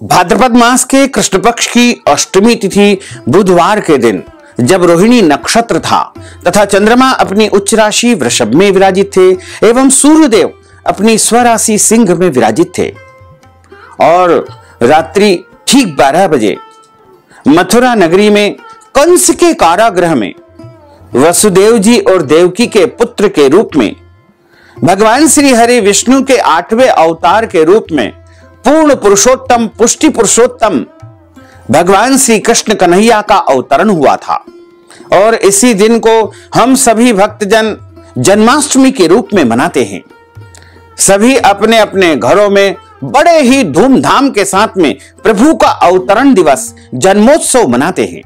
भाद्रपद मास के कृष्ण पक्ष की अष्टमी तिथि बुधवार के दिन जब रोहिणी नक्षत्र था तथा चंद्रमा अपनी उच्च राशि वृषभ में विराजित थे एवं सूर्यदेव अपनी स्वराशि सिंह में विराजित थे और रात्रि ठीक 12 बजे मथुरा नगरी में कंस के कारागृह में वसुदेव जी और देवकी के पुत्र के रूप में भगवान श्री हरि विष्णु के 8वें अवतार के रूप में पूर्ण पुरुषोत्तम पुष्टि पुरुषोत्तम भगवान श्री कृष्ण कन्हैया का अवतरण हुआ था। और इसी दिन को हम सभी भक्तजन जन्माष्टमी के रूप में मनाते हैं। सभी अपने अपने घरों में बड़े ही धूमधाम के साथ में प्रभु का अवतरण दिवस जन्मोत्सव मनाते हैं।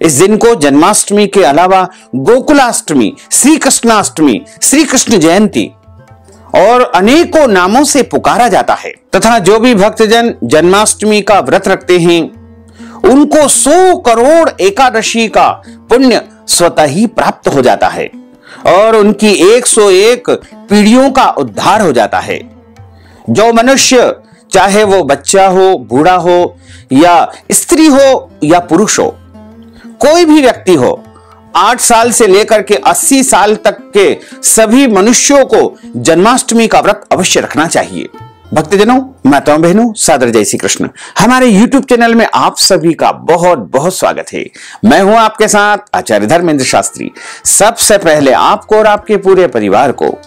इस दिन को जन्माष्टमी के अलावा गोकुलाष्टमी, श्री कृष्णाष्टमी, श्री कृष्ण जयंती और अनेकों नामों से पुकारा जाता है तथा जो भी भक्तजन जन्माष्टमी का व्रत रखते हैं उनको 100 करोड़ एकादशी का पुण्य स्वतः ही प्राप्त हो जाता है और उनकी 101 पीढ़ियों का उद्धार हो जाता है। जो मनुष्य चाहे वो बच्चा हो, बूढ़ा हो या स्त्री हो या पुरुष हो, कोई भी व्यक्ति हो, 8 साल से लेकर के 80 साल तक के सभी मनुष्यों को जन्माष्टमी का व्रत अवश्य रखना चाहिए। भक्तजनों, माताओं बहनों, सादर जय श्री कृष्ण। हमारे YouTube चैनल में आप सभी का बहुत बहुत स्वागत है। मैं हूं आपके साथ आचार्य धर्मेंद्र शास्त्री। सबसे पहले आपको और आपके पूरे परिवार को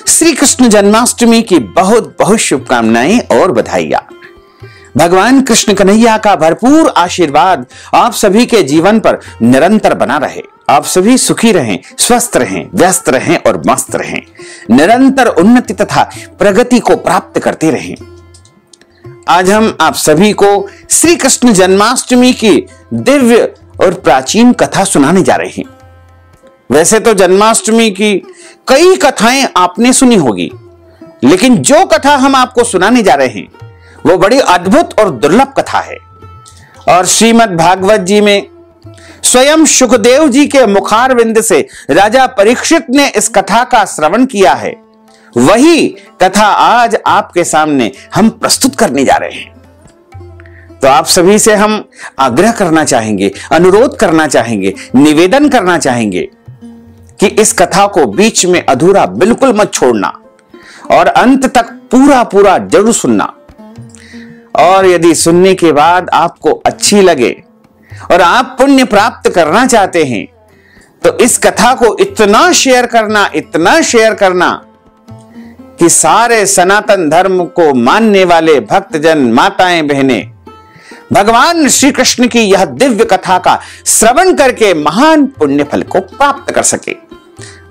श्री कृष्ण जन्माष्टमी की बहुत बहुत शुभकामनाएं और बधाइयां। भगवान कृष्ण कन्हैया का भरपूर आशीर्वाद आप सभी के जीवन पर निरंतर बना रहे। आप सभी सुखी रहें, स्वस्थ रहें, व्यस्त रहें और मस्त रहें। निरंतर उन्नति तथा प्रगति को प्राप्त करते रहें। आज हम आप सभी को श्री कृष्ण जन्माष्टमी की दिव्य और प्राचीन कथा सुनाने जा रहे हैं। वैसे तो जन्माष्टमी की कई कथाएं आपने सुनी होगी, लेकिन जो कथा हम आपको सुनाने जा रहे हैं वो बड़ी अद्भुत और दुर्लभ कथा है। और श्रीमद् भागवत जी में स्वयं सुखदेव जी के मुखारविंद से राजा परीक्षित ने इस कथा का श्रवण किया है। वही कथा आज आपके सामने हम प्रस्तुत करने जा रहे हैं। तो आप सभी से हम आग्रह करना चाहेंगे, अनुरोध करना चाहेंगे, निवेदन करना चाहेंगे कि इस कथा को बीच में अधूरा बिल्कुल मत छोड़ना और अंत तक पूरा पूरा जरूर सुनना। और यदि सुनने के बाद आपको अच्छी लगे और आप पुण्य प्राप्त करना चाहते हैं तो इस कथा को इतना शेयर करना कि सारे सनातन धर्म को मानने वाले भक्तजन, माताएं, बहनें भगवान श्री कृष्ण की यह दिव्य कथा का श्रवण करके महान पुण्य फल को प्राप्त कर सके।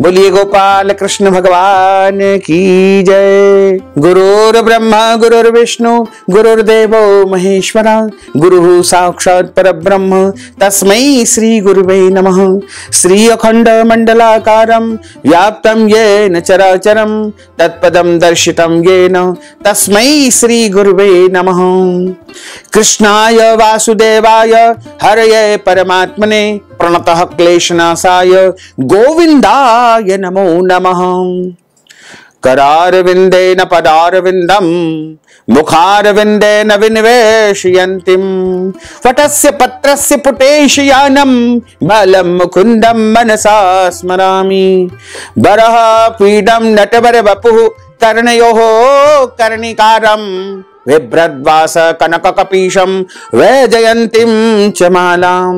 बोलिए गोपाल कृष्ण भगवान की जय। गुरुर् ब्रह्मा गुरुर्विष्णु गुरुर्देवो महेश्वरा गुरुः साक्षात् परब्रह्म तस्मै श्री गुरुवे नमः। श्री अखंड मंडलाकारं व्याप्तं येन चराचरं तत्पदं दर्शितं येन तस्मै श्री गुरुवे नमः। कृष्णाय वासुदेवाय हरये परमात्मने प्रणतः क्लेशनाशाय गोविंदाय नमो नमः। करारविंदेन पदारविंदं मुखारविंदेन विनिवेशयन्तीं वटस्य पत्रस्य पुटेशयानं बलं मुकुन्दं मनसा स्मरामि। बरः पीडं नटवर वपुः कर्णयोः कर्णिकारं बिभ्रद्वास कनक कपीशं वैजयन्तीं च मालां।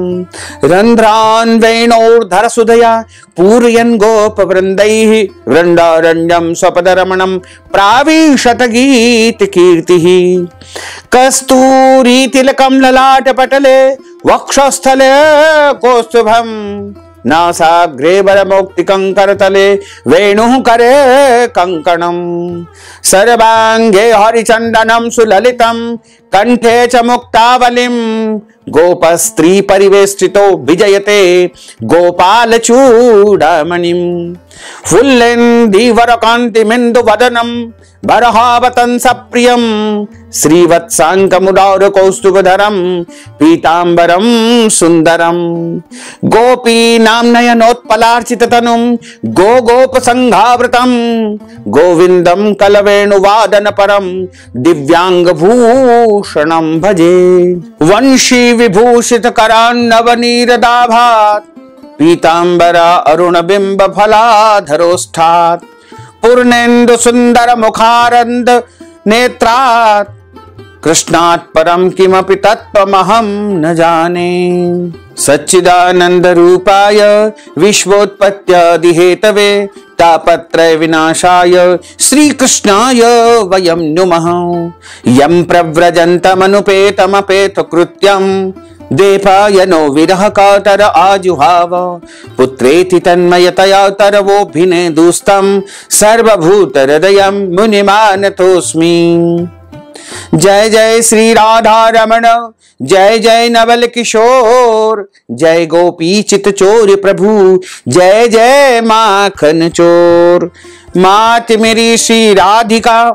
रन्ध्रान् वेणोर्धर सुधया पूरयन् गोपवृन्दैः वृन्दारण्यं स्वपदरमणं प्राविशत गीतकीर्तिः। कस्तूरी तिलकं ललाटपटले वक्षस्थले कौस्तुभं नासाग्रे वरमौक्तिकंकरतले वेणुः करे कंकणं। सर्वांगे हरिचंदनं सुललितं कंठे च मुक्तावलिं गोपस्त्री परिवेष्टितो विजयते गोपाल चूड़ामणिं। फुल्लेन्दीवरकान्तिमिन्दुवदनं बरहावतं सप्रियं श्रीवत्सांकमुदार कौस्तुभधरं पीतांबरं सुंदरं गोपीनां नयनोत्पलार्चिततनुं गोपसंघावृतं गोविंदं कलवेणुवादन परं दिव्यांगभूषणं भजे। वंशी विभूषित करान्नवनीरदाभात् पीतांबरा अरुणबिंब फलाधरोष्ठात् पूर्णेन्दु सुंदर मुखारंद नेत्रात् कृष्णात् परम किमपि तत्त्वमहं न जाने। सच्चिदानंद रूपाय विश्वोत्पत्त्यादि हेतवे तापत्रय विनाशाय श्री कृष्णाय वयं नुमः। यं प्रव्रजन्तमनुपेतमपेत कृत्यं देपायनो विरह कातर आजुहाव पुत्रेति तन्मयतया तरवोभिने दुस्तं सर्वभूत हृदयं मुनिमानतोऽस्मि। जय जय श्री राधा रमण जय जय नवल किशोर जय गोपी चित चोर प्रभु जय जय माखन चोर। मात मेरी श्री राधिका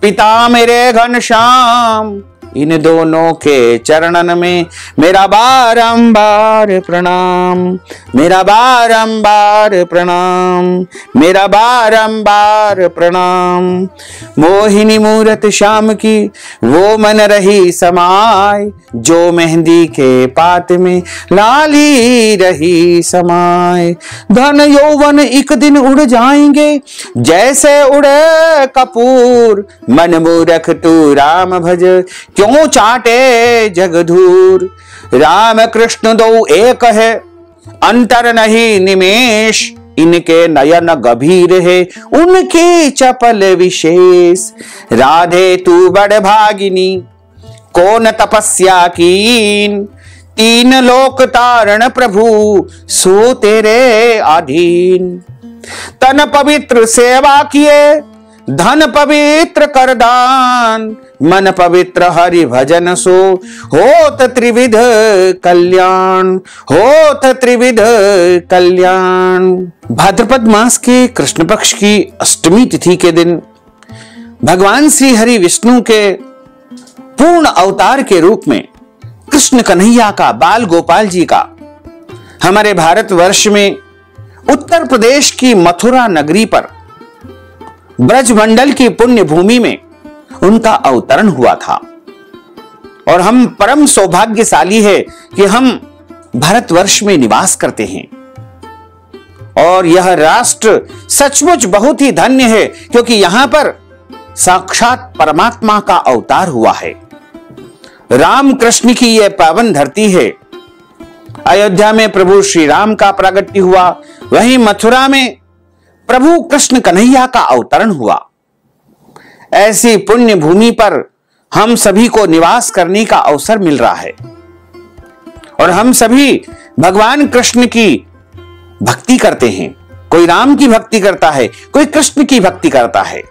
पिता मेरे घनश्याम इन दोनों के चरणन में मेरा बारंबार प्रणाम, मेरा बारंबार प्रणाम, मेरा बारंबार प्रणाम। मोहिनी मूरत श्याम की वो मन रही समाय जो मेहंदी के पात में लाली रही समाय। धन यौवन एक दिन उड़ जाएंगे जैसे उड़े कपूर मन मूरख तू राम भज क्यों चाटे जगधूर। राम कृष्ण दो एक है अंतर नहीं निमेष इनके नयन गभीर है उनके चपल विशेष। राधे तू बड़ भागिनी कौन तपस्या कीन तीन लोक तारण प्रभु सो तेरे अधीन। तन पवित्र सेवा किए धन पवित्र करदान मन पवित्र हरि भजन सो होत त्रिविध कल्याण, होत त्रिविध कल्याण। भाद्रपद मास के कृष्ण पक्ष की अष्टमी तिथि के दिन भगवान श्री हरि विष्णु के पूर्ण अवतार के रूप में कृष्ण कन्हैया का बाल गोपाल जी का हमारे भारतवर्ष में उत्तर प्रदेश की मथुरा नगरी पर ब्रजमंडल की पुण्य भूमि में उनका अवतरण हुआ था। और हम परम सौभाग्यशाली है कि हम भारतवर्ष में निवास करते हैं और यह राष्ट्र सचमुच बहुत ही धन्य है क्योंकि यहां पर साक्षात परमात्मा का अवतार हुआ है। राम कृष्ण की यह पावन धरती है। अयोध्या में प्रभु श्री राम का प्रागट्य हुआ, वहीं मथुरा में प्रभु कृष्ण कन्हैया का अवतरण हुआ। ऐसी पुण्य भूमि पर हम सभी को निवास करने का अवसर मिल रहा है और हम सभी भगवान कृष्ण की भक्ति करते हैं। कोई राम की भक्ति करता है, कोई कृष्ण की भक्ति करता है।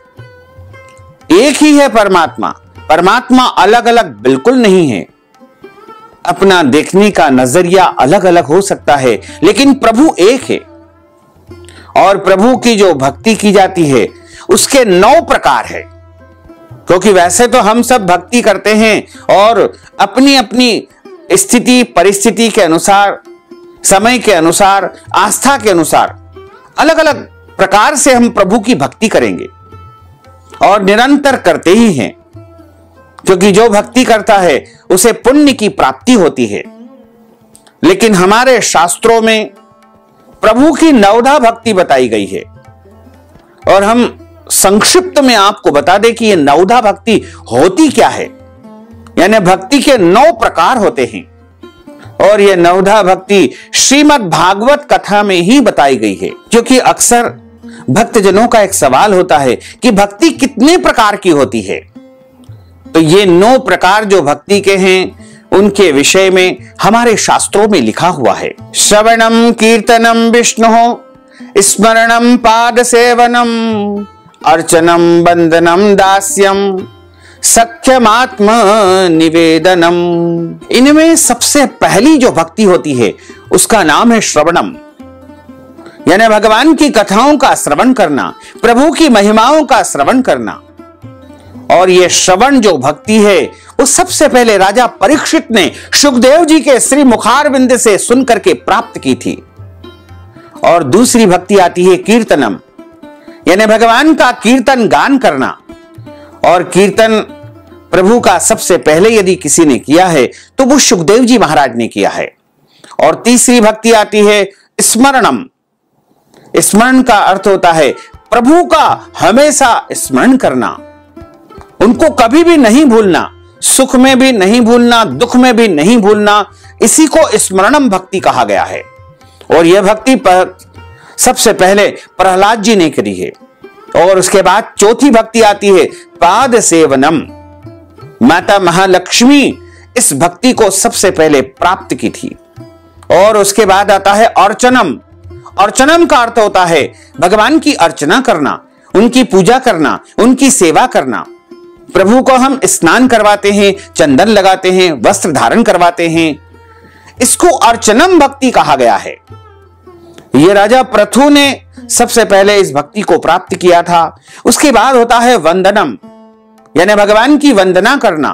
एक ही है परमात्मा। परमात्मा अलग अलग बिल्कुल नहीं है। अपना देखने का नजरिया अलग अलग हो सकता है लेकिन प्रभु एक है। और प्रभु की जो भक्ति की जाती है उसके 9 प्रकार है। क्योंकि वैसे तो हम सब भक्ति करते हैं और अपनी अपनी स्थिति परिस्थिति के अनुसार, समय के अनुसार, आस्था के अनुसार अलग अलग प्रकार से हम प्रभु की भक्ति करेंगे और निरंतर करते ही हैं। क्योंकि जो भक्ति करता है उसे पुण्य की प्राप्ति होती है। लेकिन हमारे शास्त्रों में प्रभु की नवधा भक्ति बताई गई है और हम संक्षिप्त में आपको बता दें कि यह नवधा भक्ति होती क्या है। यानी भक्ति के 9 प्रकार होते हैं और यह नवधा भक्ति श्रीमद् भागवत कथा में ही बताई गई है। क्योंकि अक्सर भक्तजनों का एक सवाल होता है कि भक्ति कितने प्रकार की होती है। तो ये 9 प्रकार जो भक्ति के हैं उनके विषय में हमारे शास्त्रों में लिखा हुआ है। श्रवणम कीर्तनम विष्णु स्मरणम पाद सेवनम अर्चनम बंदनम दास्यम सख्यमात्म निवेदनम। इनमें सबसे पहली जो भक्ति होती है उसका नाम है श्रवणम। यानी भगवान की कथाओं का श्रवण करना, प्रभु की महिमाओं का श्रवण करना। और यह श्रवण जो भक्ति है वो सबसे पहले राजा परीक्षित ने सुखदेव जी के श्री मुखारविंद से सुनकर के प्राप्त की थी। और दूसरी भक्ति आती है कीर्तनम, यानी भगवान का कीर्तन गान करना। और कीर्तन प्रभु का सबसे पहले यदि किसी ने किया है तो वो सुखदेव जी महाराज ने किया है। और तीसरी भक्ति आती है स्मरणम। स्मरण का अर्थ होता है प्रभु का हमेशा स्मरण करना, उनको कभी भी नहीं भूलना, सुख में भी नहीं भूलना, दुख में भी नहीं भूलना। इसी को स्मरणम भक्ति कहा गया है। और यह भक्ति सबसे पहले प्रहलाद जी ने करी है। और उसके बाद चौथी भक्ति आती है पाद सेवनम। माता महालक्ष्मी इस भक्ति को सबसे पहले प्राप्त की थी। और उसके बाद आता है अर्चनम। अर्चनम का अर्थ होता है भगवान की अर्चना करना, उनकी पूजा करना, उनकी सेवा करना। प्रभु को हम स्नान करवाते हैं, चंदन लगाते हैं, वस्त्र धारण करवाते हैं। इसको अर्चनम भक्ति कहा गया है। यह राजा पृथु ने सबसे पहले इस भक्ति को प्राप्त किया था। उसके बाद होता है वंदनम, यानी भगवान की वंदना करना,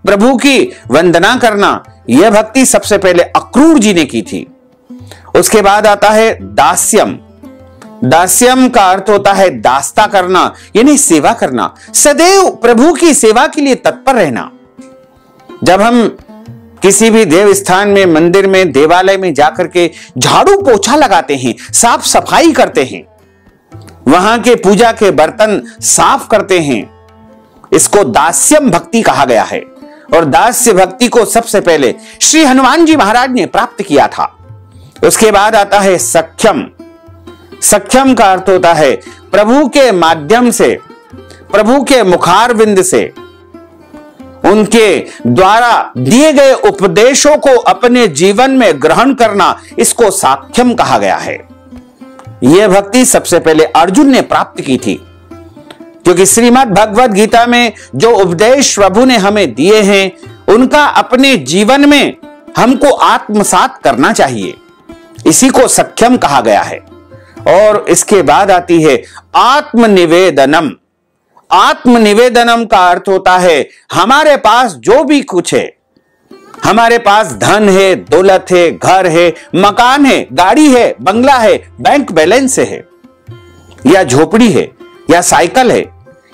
प्रभु की वंदना करना। यह भक्ति सबसे पहले अक्रूर जी ने की थी। उसके बाद आता है दास्यम। दास्यम का अर्थ होता है दास्ता करना, यानी सेवा करना, सदैव प्रभु की सेवा के लिए तत्पर रहना। जब हम किसी भी देव स्थान में, मंदिर में, देवालय में जाकर के झाड़ू पोछा लगाते हैं, साफ सफाई करते हैं, वहां के पूजा के बर्तन साफ करते हैं, इसको दास्यम भक्ति कहा गया है। और दास्य भक्ति को सबसे पहले श्री हनुमान जी महाराज ने प्राप्त किया था। उसके बाद आता है सख्यम। सख्यम का अर्थ होता है प्रभु के माध्यम से, प्रभु के मुखारविंद से, उनके द्वारा दिए गए उपदेशों को अपने जीवन में ग्रहण करना, इसको साख्यम कहा गया है। यह भक्ति सबसे पहले अर्जुन ने प्राप्त की थी, क्योंकि श्रीमद् भगवद गीता में जो उपदेश प्रभु ने हमें दिए हैं उनका अपने जीवन में हमको आत्मसात करना चाहिए। इसी को सख्यम कहा गया है। और इसके बाद आती है आत्मनिवेदनम। आत्मनिवेदनम का अर्थ होता है हमारे पास जो भी कुछ है, हमारे पास धन है, दौलत है, घर है, मकान है, गाड़ी है, बंगला है, बैंक बैलेंस है, या झोपड़ी है, या साइकिल है,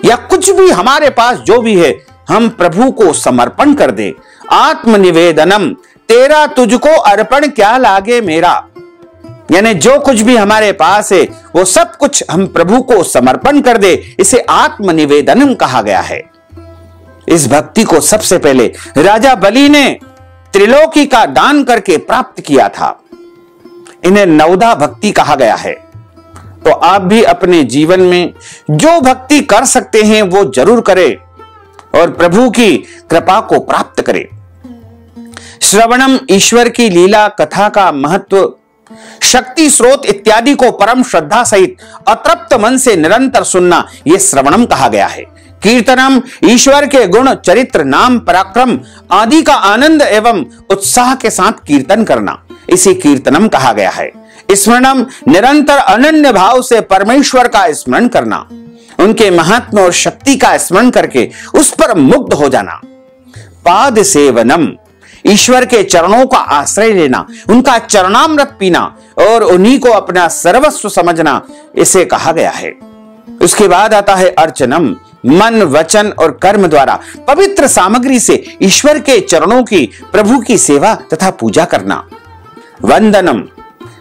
या कुछ भी हमारे पास जो भी है, हम प्रभु को समर्पण कर दे। आत्मनिवेदनम, तेरा तुझको अर्पण क्या लागे मेरा, यानी जो कुछ भी हमारे पास है वो सब कुछ हम प्रभु को समर्पण कर दे, इसे आत्मनिवेदनम कहा गया है। इस भक्ति को सबसे पहले राजा बलि ने त्रिलोकी का दान करके प्राप्त किया था। इन्हें नवदा भक्ति कहा गया है। तो आप भी अपने जीवन में जो भक्ति कर सकते हैं वो जरूर करें और प्रभु की कृपा को प्राप्त करें। श्रवणम, ईश्वर की लीला कथा का महत्व, शक्ति स्रोत इत्यादि को परम श्रद्धा सहित अतृप्त मन से निरंतर सुनना, यह श्रवणम कहा गया है। कीर्तनम, ईश्वर के गुण, चरित्र, नाम, पराक्रम आदि का आनंद एवं उत्साह के साथ कीर्तन करना, इसे कीर्तनम कहा गया है। स्मरणम, निरंतर अनन्य भाव से परमेश्वर का स्मरण करना, उनके महात्म और शक्ति का स्मरण करके उस पर मुग्ध हो जाना। पाद सेवनम, ईश्वर के चरणों का आश्रय लेना, उनका चरणामृत पीना और उन्हीं को अपना सर्वस्व समझना, इसे कहा गया है। उसके बाद आता है अर्चनम, मन, वचन और कर्म द्वारा पवित्र सामग्री से ईश्वर के चरणों की, प्रभु की सेवा तथा पूजा करना। वंदनम,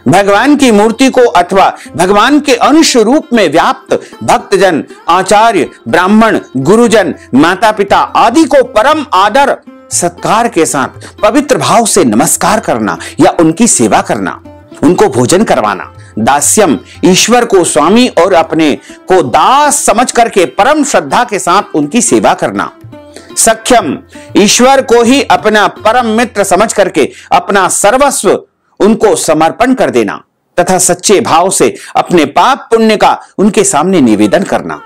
भगवान की मूर्ति को अथवा भगवान के अंश रूप में व्याप्त भक्तजन, आचार्य, ब्राह्मण, गुरुजन, माता पिता आदि को परम आदर सत्कार के साथ पवित्र भाव से नमस्कार करना या उनकी सेवा करना, उनको भोजन करवाना। दास्यम, ईश्वर को स्वामी और अपने को दास समझ करके परम श्रद्धा के साथ उनकी सेवा करना। सख्यम, ईश्वर को ही अपना परम मित्र समझ करके अपना सर्वस्व उनको समर्पण कर देना तथा सच्चे भाव से अपने पाप पुण्य का उनके सामने निवेदन करना।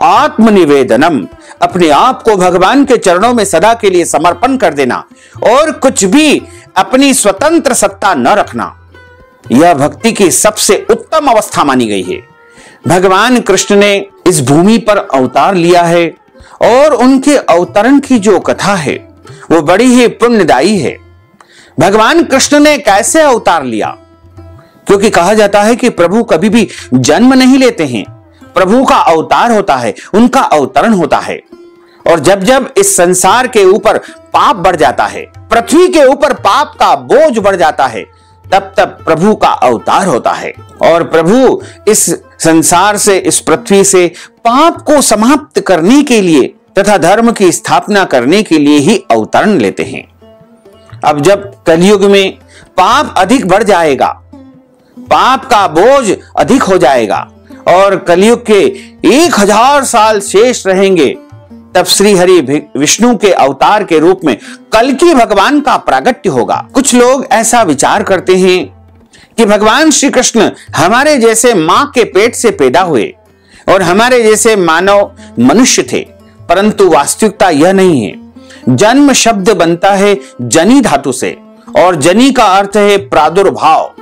आत्मनिवेदनम, अपने आप को भगवान के चरणों में सदा के लिए समर्पण कर देना और कुछ भी अपनी स्वतंत्र सत्ता न रखना, यह भक्ति की सबसे उत्तम अवस्था मानी गई है। भगवान कृष्ण ने इस भूमि पर अवतार लिया है और उनके अवतरण की जो कथा है वो बड़ी ही पुण्यदायी है। भगवान कृष्ण ने कैसे अवतार लिया? क्योंकि कहा जाता है कि प्रभु कभी भी जन्म नहीं लेते हैं, प्रभु का अवतार होता है, उनका अवतरण होता है। और जब जब इस संसार के ऊपर पाप बढ़ जाता है, पृथ्वी के ऊपर पाप का बोझ बढ़ जाता है, तब तब प्रभु का अवतार होता है। और प्रभु इस संसार से, इस पृथ्वी से पाप को समाप्त करने के लिए तथा धर्म की स्थापना करने के लिए ही अवतरण लेते हैं। अब जब कलयुग में पाप अधिक बढ़ जाएगा, पाप का बोझ अधिक हो जाएगा और कलयुग के 1000 साल शेष रहेंगे, तब श्री हरि विष्णु के अवतार के रूप में कल्कि भगवान का प्रागट्य होगा। कुछ लोग ऐसा विचार करते हैं कि भगवान श्री कृष्ण हमारे जैसे मां के पेट से पैदा हुए और हमारे जैसे मानव मनुष्य थे, परंतु वास्तविकता यह नहीं है। जन्म शब्द बनता है जनी धातु से और जनी का अर्थ है प्रादुर्भाव।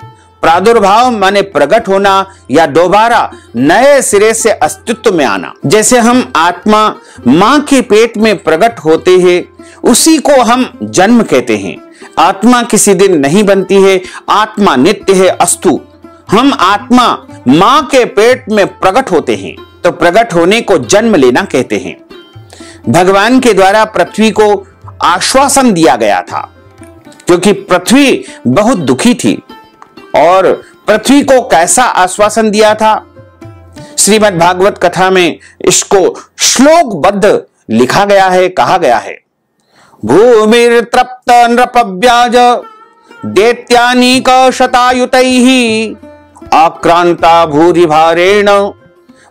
प्रादुर्भाव माने प्रकट होना या दोबारा नए सिरे से अस्तित्व में आना। जैसे हम आत्मा मां के पेट में प्रकट होते हैं, उसी को हम जन्म कहते हैं। आत्मा किसी दिन नहीं बनती है, आत्मा नित्य है, अस्तु। हम आत्मा मां के पेट में प्रकट होते हैं, तो प्रकट होने को जन्म लेना कहते हैं। भगवान के द्वारा पृथ्वी को आश्वासन दिया गया था, क्योंकि पृथ्वी बहुत दुखी थी। और पृथ्वी को कैसा आश्वासन दिया था? श्रीमद् भागवत कथा में इसको श्लोकबद्ध लिखा गया है, कहा गया है, भूमिर तृप्त नृपव्याज दैत्यानीक शतायुतैः आक्रांता भूरि भारेण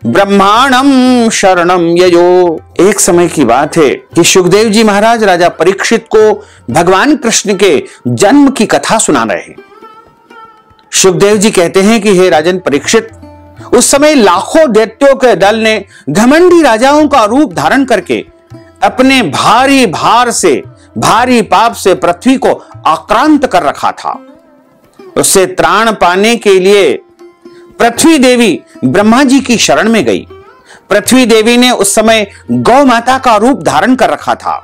ब्रह्मांडम शरणम ययो। एक समय की बात है कि सुखदेव जी महाराज राजा परीक्षित को भगवान कृष्ण के जन्म की कथा सुना रहे हैं। सुखदेव जी कहते हैं कि हे राजन परीक्षित, उस समय लाखों दैत्यों के दल ने घमंडी राजाओं का रूप धारण करके अपने भारी भार से, भारी पाप से पृथ्वी को आक्रांत कर रखा था। उससे त्राण पाने के लिए पृथ्वी देवी ब्रह्मा जी की शरण में गई। पृथ्वी देवी ने उस समय गौ माता का रूप धारण कर रखा था।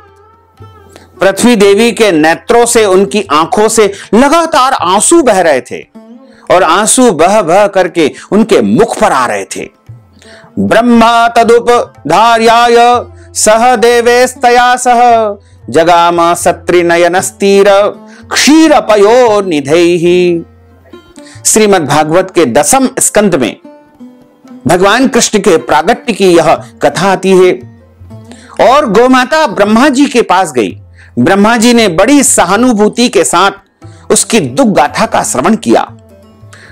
पृथ्वी देवी के नेत्रों से, उनकी आंखों से लगातार आंसू बह रहे थे और आंसू बह बह करके उनके मुख पर आ रहे थे। ब्रह्मा तदुपधार्याय सह देवेस्तया सह जगाम सत्रिनयनस्तीर क्षीरपयो निधैहि। श्रीमद् भागवत के 10वें स्कंद में भगवान कृष्ण के प्रागट्य की यह कथा आती है। और गोमाता ब्रह्मा जी के पास गई। ब्रह्मा जी ने बड़ी सहानुभूति के साथ उसकी दुख गाथा का श्रवण किया।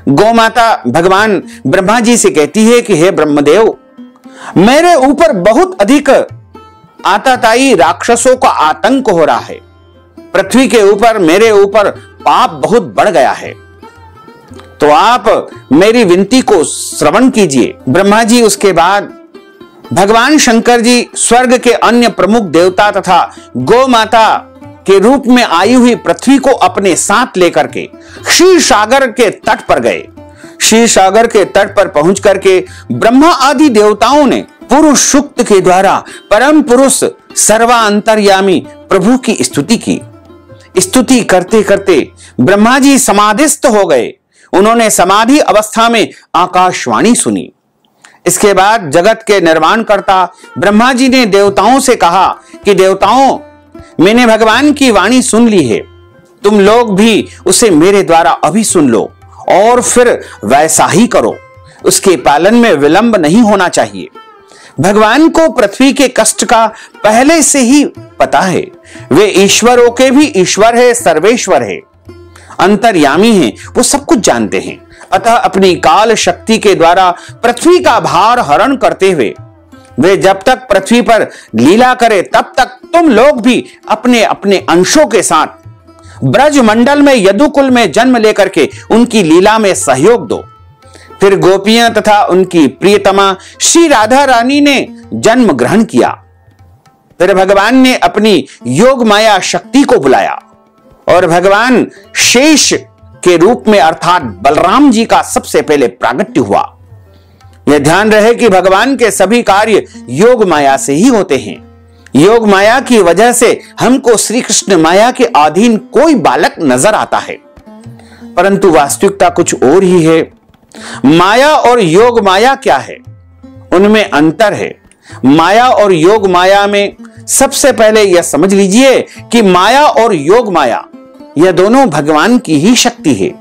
गोमाता भगवान ब्रह्मा जी से कहती है कि हे ब्रह्मदेव, मेरे ऊपर बहुत अधिक आतताई राक्षसों का आतंक हो रहा है। पृथ्वी के ऊपर, मेरे ऊपर पाप बहुत बढ़ गया है, तो आप मेरी विनती को श्रवण कीजिए। ब्रह्मा जी उसके बाद भगवान शंकर जी स्वर्ग के अन्य प्रमुख देवता तथा गौ माता के रूप में आई हुई पृथ्वी को अपने साथ लेकर के क्षीर सागर के तट पर गए। क्षीर सागर के तट पर पहुंच करके ब्रह्मा आदि देवताओं ने पुरुष सूक्त के द्वारा परम पुरुष सर्वांतर्यामी प्रभु की स्तुति की। स्तुति करते करते ब्रह्मा जी समाधिस्थ हो गए। उन्होंने समाधि अवस्था में आकाशवाणी सुनी। इसके बाद जगत के निर्माणकर्ता ब्रह्मा जी ने देवताओं से कहा कि देवताओं, मैंने भगवान की वाणी सुन ली है, तुम लोग भी उसे मेरे द्वारा अभी सुन लो और फिर वैसा ही करो। उसके पालन में विलंब नहीं होना चाहिए। भगवान को पृथ्वी के कष्ट का पहले से ही पता है। वे ईश्वरों के भी ईश्वर है, सर्वेश्वर है, अंतर्यामी हैं, वो सब कुछ जानते हैं। अतः अपनी काल शक्ति के द्वारा पृथ्वी का भार हरण करते हुए वे जब तक पृथ्वी पर लीला करे तब तक तुम लोग भी अपने अपने अंशों के साथ ब्रज मंडल में यदुकुल में जन्म लेकर के उनकी लीला में सहयोग दो। फिर गोपियां तथा उनकी प्रियतमा श्री राधा रानी ने जन्म ग्रहण किया। फिर भगवान ने अपनी योग माया शक्ति को बुलाया और भगवान शेष के रूप में अर्थात बलराम जी का सबसे पहले प्रागट्य हुआ। यह ध्यान रहे कि भगवान के सभी कार्य योग माया से ही होते हैं। योग माया की वजह से हमको श्री कृष्ण माया के अधीन कोई बालक नजर आता है, परंतु वास्तविकता कुछ और ही है। माया और योग माया क्या है? उनमें अंतर है। माया और योग माया में सबसे पहले यह समझ लीजिए कि माया और योग माया यह दोनों भगवान की ही शक्ति है।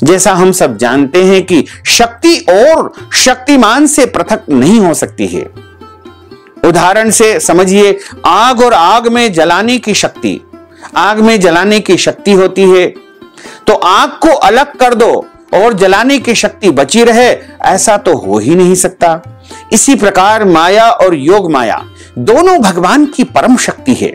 जैसा हम सब जानते हैं कि शक्ति और शक्तिमान से पृथक नहीं हो सकती है। उदाहरण से समझिए, आग और आग में जलाने की शक्ति, आग में जलाने की शक्ति होती है, तो आग को अलग कर दो और जलाने की शक्ति बची रहे, ऐसा तो हो ही नहीं सकता। इसी प्रकार माया और योग माया दोनों भगवान की परम शक्ति है।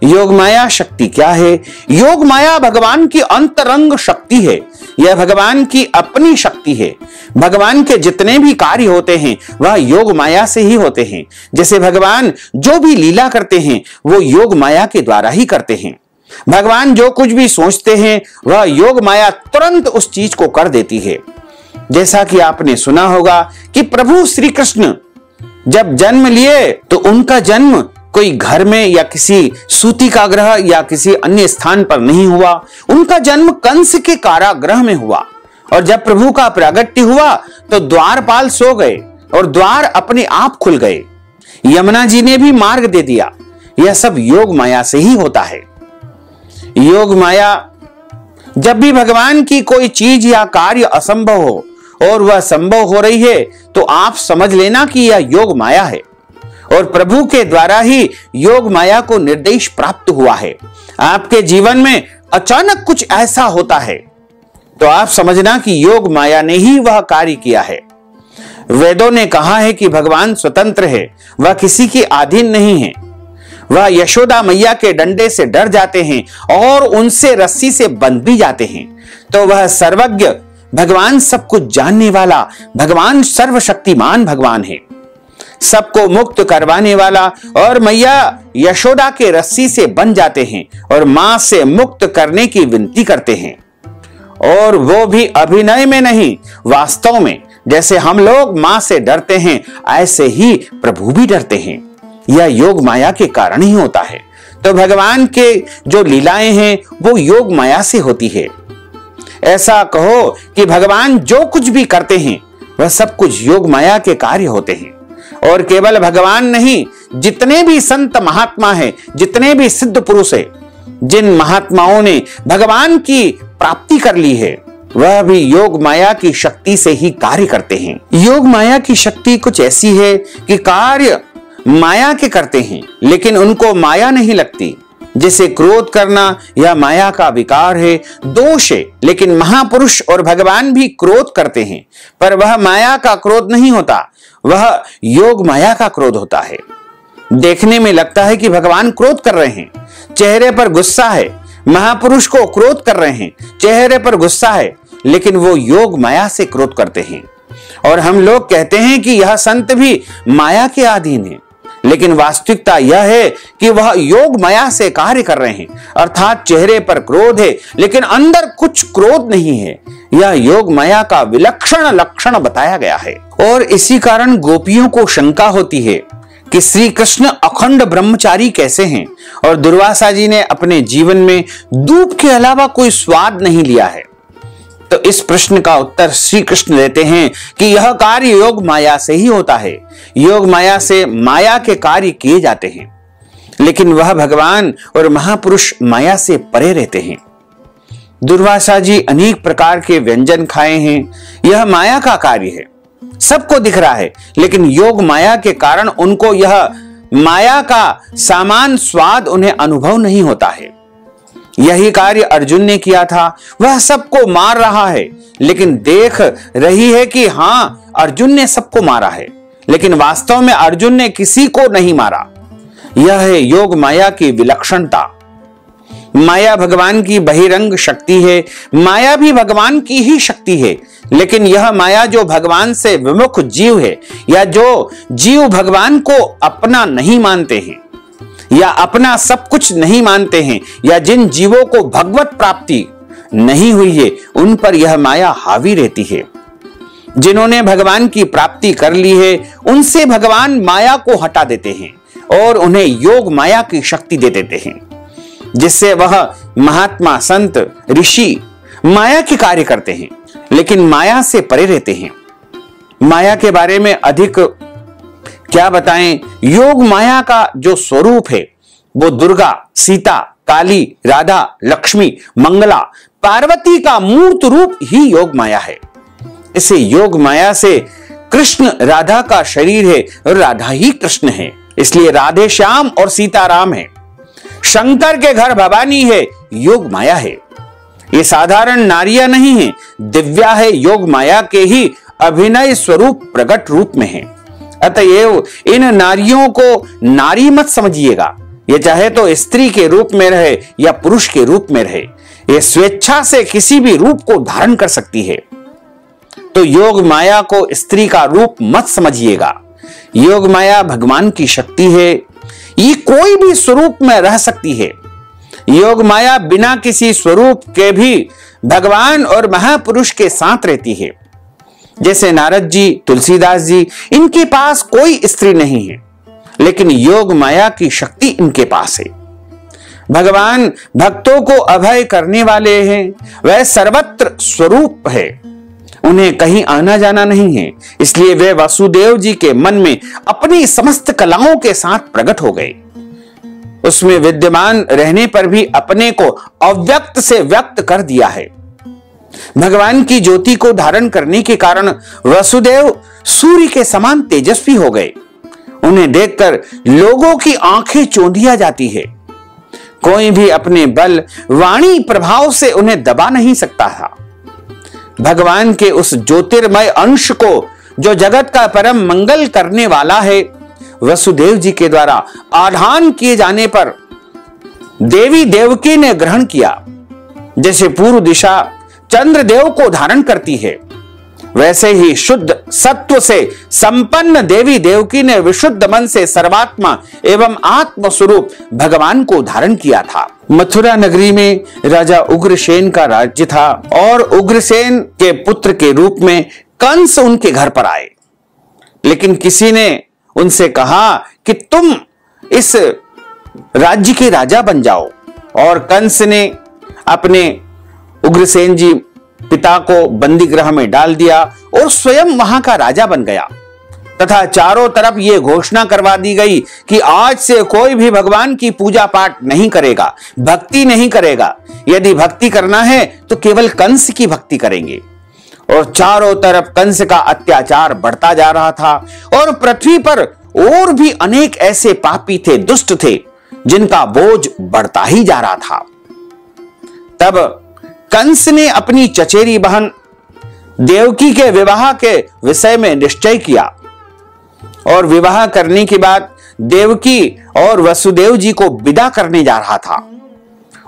योग माया शक्ति क्या है? योग माया भगवान की अंतरंग शक्ति है। यह भगवान की अपनी शक्ति है। भगवान के जितने भी कार्य होते हैं वह योग माया से ही होते हैं। जैसे भगवान जो भी लीला करते हैं वो योग माया के द्वारा ही करते हैं। भगवान जो कुछ भी सोचते हैं वह योग माया तुरंत उस चीज को कर देती है। जैसा कि आपने सुना होगा कि प्रभु श्री कृष्ण जब जन्म लिए तो उनका जन्म कोई घर में या किसी सूती का ग्रह या किसी अन्य स्थान पर नहीं हुआ। उनका जन्म कंस के कारागृह में हुआ। और जब प्रभु का प्रागट्य हुआ तो द्वारपाल सो गए और द्वार अपने आप खुल गए। यमुना जी ने भी मार्ग दे दिया। यह सब योग माया से ही होता है। योग माया, जब भी भगवान की कोई चीज या कार्य असंभव हो और वह संभव हो रही है तो आप समझ लेना कि यह योग माया है और प्रभु के द्वारा ही योग माया को निर्देश प्राप्त हुआ है। आपके जीवन में अचानक कुछ ऐसा होता है तो आप समझना कि योग माया ने ही वह कार्य किया है। वेदों ने कहा है कि भगवान स्वतंत्र है, वह किसी के अधीन नहीं है। वह यशोदा मैया के डंडे से डर जाते हैं और उनसे रस्सी से बंध भी जाते हैं। तो वह सर्वज्ञ भगवान, सब कुछ जानने वाला भगवान, सर्वशक्तिमान भगवान है, सबको मुक्त करवाने वाला। और मैया यशोदा के रस्सी से बंध जाते हैं और मां से मुक्त करने की विनती करते हैं, और वो भी अभिनय में नहीं, वास्तव में। जैसे हम लोग मां से डरते हैं ऐसे ही प्रभु भी डरते हैं। यह योग माया के कारण ही होता है। तो भगवान के जो लीलाएं हैं वो योग माया से होती है। ऐसा कहो कि भगवान जो कुछ भी करते हैं वह सब कुछ योग माया के कार्य होते हैं। और केवल भगवान नहीं, जितने भी संत महात्मा हैं, जितने भी सिद्ध पुरुष हैं, जिन महात्माओं ने भगवान की प्राप्ति कर ली है, वह भी योग माया की शक्ति से ही कार्य करते हैं। योग माया की शक्ति कुछ ऐसी है कि कार्य माया के करते हैं लेकिन उनको माया नहीं लगती। जैसे क्रोध करना यह माया का विकार है, दोष है, लेकिन महापुरुष और भगवान भी क्रोध करते हैं, पर वह माया का क्रोध नहीं होता, वह योग माया का क्रोध होता है। देखने में लगता है कि भगवान क्रोध कर रहे हैं, चेहरे पर गुस्सा है, महापुरुष को क्रोध कर रहे हैं, चेहरे पर गुस्सा है, लेकिन वो योग माया से क्रोध करते हैं। और हम लोग कहते हैं कि यह संत भी माया के अधीन है, लेकिन वास्तविकता यह है कि वह योग माया से कार्य कर रहे हैं। अर्थात चेहरे पर क्रोध है लेकिन अंदर कुछ क्रोध नहीं है। यह योग माया का विलक्षण लक्षण बताया गया है। और इसी कारण गोपियों को शंका होती है कि श्री कृष्ण अखंड ब्रह्मचारी कैसे हैं, और दुर्वासा जी ने अपने जीवन में दूध के अलावा कोई स्वाद नहीं लिया है। तो इस प्रश्न का उत्तर श्री कृष्ण देते हैं कि यह कार्य योग माया से ही होता है। योग माया से माया के कार्य किए जाते हैं, लेकिन वह भगवान और महापुरुष माया से परे रहते हैं। दुर्वासा जी अनेक प्रकार के व्यंजन खाए हैं, यह माया का कार्य है, सबको दिख रहा है, लेकिन योग माया के कारण उनको यह माया का सामान स्वाद उन्हें अनुभव नहीं होता है। यही कार्य अर्जुन ने किया था। वह सबको मार रहा है, लेकिन देख रही है कि हाँ अर्जुन ने सबको मारा है, लेकिन वास्तव में अर्जुन ने किसी को नहीं मारा। यह है योग माया की विलक्षणता। माया भगवान की बहिरंग शक्ति है, माया भी भगवान की ही शक्ति है, लेकिन यह माया जो भगवान से विमुख जीव है, या जो जीव भगवान को अपना नहीं मानते हैं या अपना सब कुछ नहीं मानते हैं, या जिन जीवों को भगवत प्राप्ति नहीं हुई है उन पर यह माया हावी रहती है। जिन्होंने भगवान की प्राप्ति कर ली है उनसे भगवान माया को हटा देते हैं और उन्हें योग माया की शक्ति दे देते हैं, जिससे वह महात्मा, संत, ऋषि माया के कार्य करते हैं लेकिन माया से परे रहते हैं। माया के बारे में अधिक क्या बताएं। योग माया का जो स्वरूप है वो दुर्गा, सीता, काली, राधा, लक्ष्मी, मंगला, पार्वती का मूर्त रूप ही योग माया है। इसे योग माया से कृष्ण राधा का शरीर है और राधा ही कृष्ण है, इसलिए राधे श्याम और सीता राम है। शंकर के घर भवानी है, योग माया है। ये साधारण नारियां नहीं है, दिव्या है, योग माया के ही अभिनय स्वरूप प्रकट रूप में है। अतएव इन नारियों को नारी मत समझिएगा। ये चाहे तो स्त्री के रूप में रहे या पुरुष के रूप में रहे, ये स्वेच्छा से किसी भी रूप को धारण कर सकती है। तो योग माया को स्त्री का रूप मत समझिएगा। योग माया भगवान की शक्ति है, ये कोई भी स्वरूप में रह सकती है। योग माया बिना किसी स्वरूप के भी भगवान और महापुरुष के साथ रहती है। जैसे नारद जी, तुलसीदास जी, इनके पास कोई स्त्री नहीं है लेकिन योग माया की शक्ति इनके पास है। भगवान भक्तों को अभय करने वाले हैं, वह सर्वत्र स्वरूप है, उन्हें कहीं आना जाना नहीं है, इसलिए वे वासुदेव जी के मन में अपनी समस्त कलाओं के साथ प्रकट हो गए। उसमें विद्यमान रहने पर भी अपने को अव्यक्त से व्यक्त कर दिया है। भगवान की ज्योति को धारण करने के कारण वसुदेव सूर्य के समान तेजस्वी हो गए। उन्हें देखकर लोगों की आंखें चौंधिया जाती है। कोई भी अपने बल, वाणी प्रभाव से उन्हें दबा नहीं सकता था। भगवान के उस ज्योतिर्मय अंश को, जो जगत का परम मंगल करने वाला है, वसुदेव जी के द्वारा आधान किए जाने पर देवी देवकी ने ग्रहण किया। जैसे पूर्व दिशा चंद्रदेव को धारण करती है, वैसे ही शुद्ध सत्व से संपन्न देवी देवकी ने विशुद्ध मन से सर्वात्मा एवं आत्म स्वरूप भगवान को धारण किया था। मथुरा नगरी में राजा उग्रसेन का राज्य था और उग्रसेन के पुत्र के रूप में कंस उनके घर पर आए। लेकिन किसी ने उनसे कहा कि तुम इस राज्य के राजा बन जाओ, और कंस ने अपने उग्रसेन जी पिता को बंदी गृह में डाल दिया और स्वयं वहां का राजा बन गया। तथा चारों तरफ यह घोषणा करवा दी गई कि आज से कोई भी भगवान की पूजा पाठ नहीं करेगा, भक्ति नहीं करेगा। यदि भक्ति करना है तो केवल कंस की भक्ति करेंगे। और चारों तरफ कंस का अत्याचार बढ़ता जा रहा था और पृथ्वी पर और भी अनेक ऐसे पापी थे, दुष्ट थे, जिनका बोझ बढ़ता ही जा रहा था। तब कंस ने अपनी चचेरी बहन देवकी के विवाह के विषय में निश्चय किया और विवाह करने के बाद देवकी और वसुदेव जी को विदा करने जा रहा था।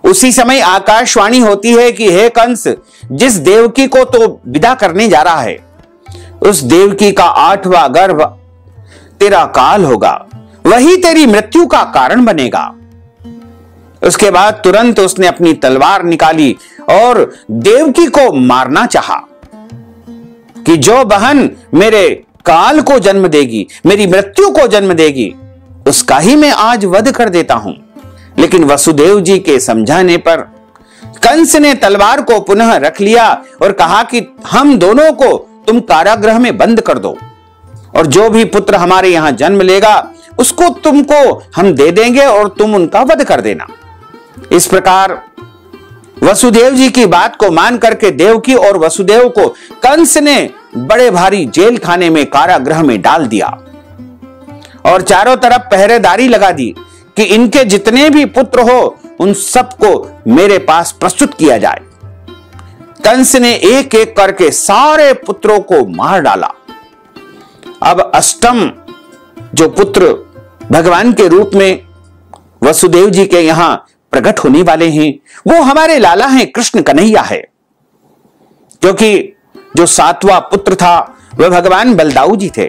उसी समय आकाशवाणी होती है कि हे कंस, जिस देवकी को तो विदा करने जा रहा है, उस देवकी का 8वां गर्भ तेरा काल होगा, वही तेरी मृत्यु का कारण बनेगा। उसके बाद तुरंत उसने अपनी तलवार निकाली और देवकी को मारना चाहा कि जो बहन मेरे काल को जन्म देगी, मेरी मृत्यु को जन्म देगी, उसका ही मैं आज वध कर देता हूं। लेकिन वसुदेव जी के समझाने पर कंस ने तलवार को पुनः रख लिया और कहा कि हम दोनों को तुम कारागृह में बंद कर दो और जो भी पुत्र हमारे यहां जन्म लेगा उसको तुमको हम दे देंगे और तुम उनका वध कर देना। इस प्रकार वसुदेव जी की बात को मान करके देवकी और वसुदेव को कंस ने बड़े भारी जेल खाने में, कारागृह में डाल दिया और चारों तरफ पहरेदारी लगा दी कि इनके जितने भी पुत्र हो उन सबको मेरे पास प्रस्तुत किया जाए। कंस ने एक एक करके सारे पुत्रों को मार डाला। अब अष्टम जो पुत्र भगवान के रूप में वसुदेव जी के यहां प्रकट होने वाले हैं, वो हमारे लाला हैं, कृष्ण कन्हैया है। क्योंकि जो 7वां पुत्र था वह भगवान बलदाऊ जी थे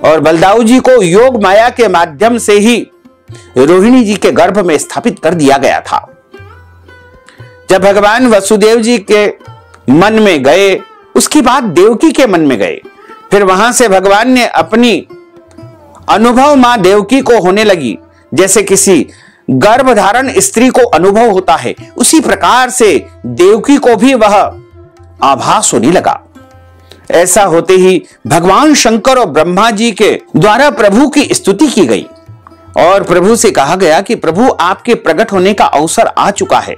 और बलदाऊ जी को योग माया के माध्यम से ही रोहिणी जी के गर्भ में स्थापित कर दिया गया था। जब भगवान वसुदेव जी के मन में गए, उसकी बात देवकी के मन में गए, फिर वहां से भगवान ने अपनी अनुभव मां देवकी को होने लगी। जैसे किसी गर्भधारण स्त्री को अनुभव होता है, उसी प्रकार से देवकी को भी वह आभास होने लगा। ऐसा होते ही भगवान शंकर और ब्रह्मा जी के द्वारा प्रभु की स्तुति की गई और प्रभु से कहा गया कि प्रभु आपके प्रकट होने का अवसर आ चुका है।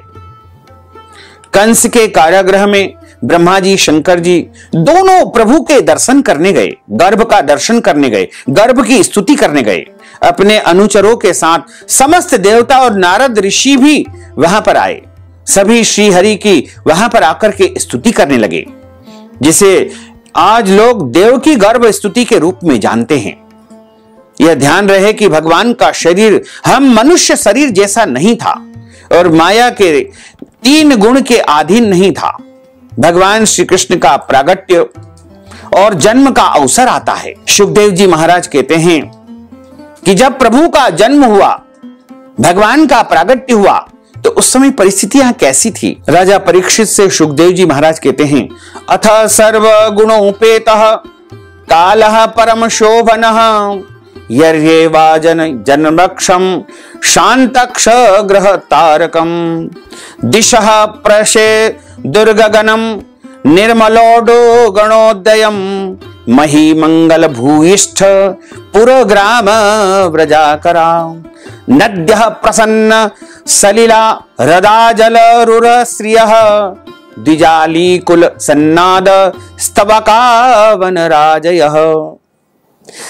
कंस के कारागृह में ब्रह्मा जी शंकर जी दोनों प्रभु के दर्शन करने गए, गर्भ का दर्शन करने गए, गर्भ की स्तुति करने गए। अपने अनुचरों के साथ समस्त देवता और नारद ऋषि भी वहां पर आए। सभी श्री हरि की वहां पर आकर के स्तुति करने लगे, जिसे आज लोग देव की गर्भ स्तुति के रूप में जानते हैं। यह ध्यान रहे कि भगवान का शरीर हम मनुष्य शरीर जैसा नहीं था और माया के 3 गुण के अधीन नहीं था। भगवान श्री कृष्ण का प्रागट्य और जन्म का अवसर आता है। सुखदेव जी महाराज कहते हैं कि जब प्रभु का जन्म हुआ, भगवान का प्रागट्य हुआ, तो उस समय परिस्थितियां कैसी थी। राजा परीक्षित से सुखदेव जी महाराज कहते हैं, अथ सर्व गुणोपेतः कालः परम शोभनः यर्येवाजन जनमक्षम शांतक्ष ग्रह तारकम दिशः प्रशे दुर्गगनम निर्मलोडो गणोदयम मही मंगल भूयिष्ठ पुरग्राम व्रजाकरा नद्यः प्रसन्न सलिला हृदा जल रुर श्रियः द्विजाली कुल सन्नाद स्तवका वन राजयः।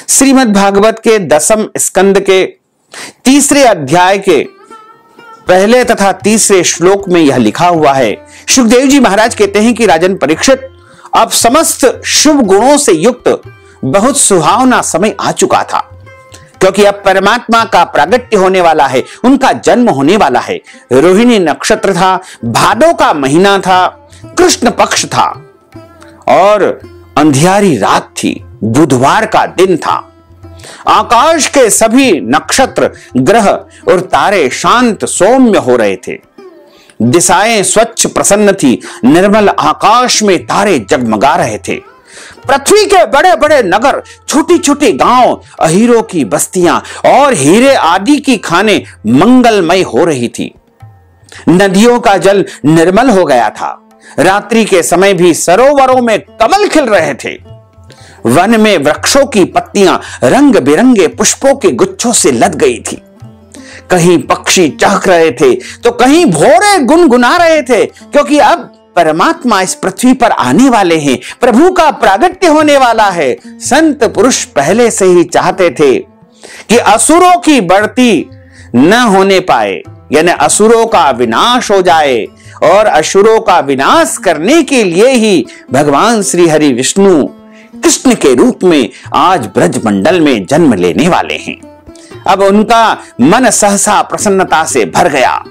श्रीमद् भागवत के 10वें स्कंद के 3 अध्याय के पहले तथा 3 श्लोक में यह लिखा हुआ है। सुखदेव जी महाराज कहते हैं कि राजन परीक्षित, अब समस्त शुभ गुणों से युक्त बहुत सुहावना समय आ चुका था, क्योंकि अब परमात्मा का प्रागट्य होने वाला है, उनका जन्म होने वाला है। रोहिणी नक्षत्र था, भादो का महीना था, कृष्ण पक्ष था और अंधियारी रात थी, बुधवार का दिन था। आकाश के सभी नक्षत्र, ग्रह और तारे शांत सौम्य हो रहे थे। दिशाएं स्वच्छ प्रसन्न थी, निर्मल आकाश में तारे जगमगा रहे थे। पृथ्वी के बड़े बड़े नगर, छोटी छोटी गांव, अहीरों की बस्तियां और हीरे आदि की खानें मंगलमय हो रही थी। नदियों का जल निर्मल हो गया था। रात्रि के समय भी सरोवरों में कमल खिल रहे थे। वन में वृक्षों की पत्तियां रंग बिरंगे पुष्पों के गुच्छों से लद गई थी। कहीं पक्षी चहक रहे थे तो कहीं भौरे गुनगुना रहे थे, क्योंकि अब परमात्मा इस पृथ्वी पर आने वाले हैं, प्रभु का प्रागट्य होने वाला है। संत पुरुष पहले से ही चाहते थे कि असुरों की बढ़ती न होने पाए, यानी असुरों का विनाश हो जाए, और असुरों का विनाश करने के लिए ही भगवान श्री हरि विष्णु कृष्ण के रूप में आज ब्रज मंडल में जन्म लेने वाले हैं। अब उनका मन सहसा प्रसन्नता से भर गया।